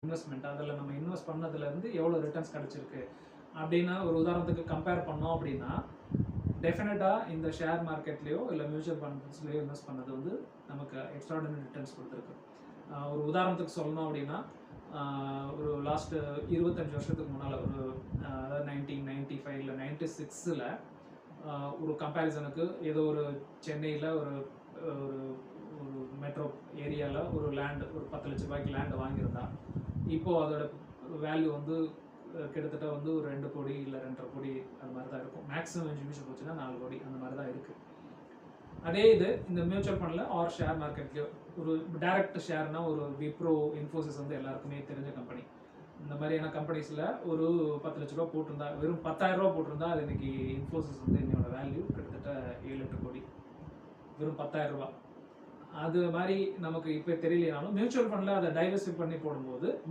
Investment அதில் நம்ம invest பண்ணதுலேருந்து எவ்வளோ ரிட்டர்ன்ஸ் கிடச்சிருக்கு அப்படின்னா ஒரு உதாரணத்துக்கு கம்பேர் பண்ணோம் அப்படின்னா டெஃபினட்டாக இந்த ஷேர் மார்க்கெட்லேயோ இல்லை மியூச்சுவல் ஃபண்ட்ஸ்லேயோ இன்வெஸ்ட் பண்ணது வந்து நமக்கு எக்ஸ்ட்ராடினரி ரிட்டர்ன்ஸ் கொடுத்துருக்கு. ஒரு உதாரணத்துக்கு சொல்லணும் அப்படின்னா ஒரு லாஸ்ட்டு 25 வருஷத்துக்கு முன்னால் ஒரு 1995 இல்லை 96ல் ஒரு கம்பேரிசனுக்கு ஏதோ ஒரு சென்னையில் ஒரு ஒரு மெட்ரோ ஏரியாவில் ஒரு லேண்டு ஒரு 10 லட்ச ரூபாய்க்கு லேண்டு வாங்கியிருந்தா இப்போது அதோட வேல்யூ வந்து கிட்டத்தட்ட வந்து ஒரு 2 கோடி இல்லை 2.5 கோடி அது மாதிரி தான் இருக்கும். மேக்ஸிமம் எஜுகேஷன் போச்சுன்னா 4 கோடி அந்த மாதிரி தான் இருக்குது. அதே இது இந்த மியூச்சுவல் ஃபண்டில் ஆர் ஷேர் மார்க்கெட்லேயோ ஒரு டைரக்ட் ஷேர்னா ஒரு விப்ரோ இன்ஃபோசிஸ் வந்து எல்லாருக்குமே தெரிஞ்ச கம்பெனி. இந்த மாதிரியான கம்பெனிஸில் ஒரு 10 லட்ச ரூபா போட்டிருந்தா வெறும் 10,000 ரூபா போட்டிருந்தா அது இன்னைக்கு இன்ஃபோசிஸ் வந்து என்னோட வேல்யூ கிட்டத்தட்ட 7-8 கோடி வெறும் 10,000 ரூபா. அது மாதிரி நமக்கு இப்போ தெரியலனாலும் மியூச்சுவல் ஃபண்டில் அதை டைவர்சிஃபை பண்ணி போடும்போது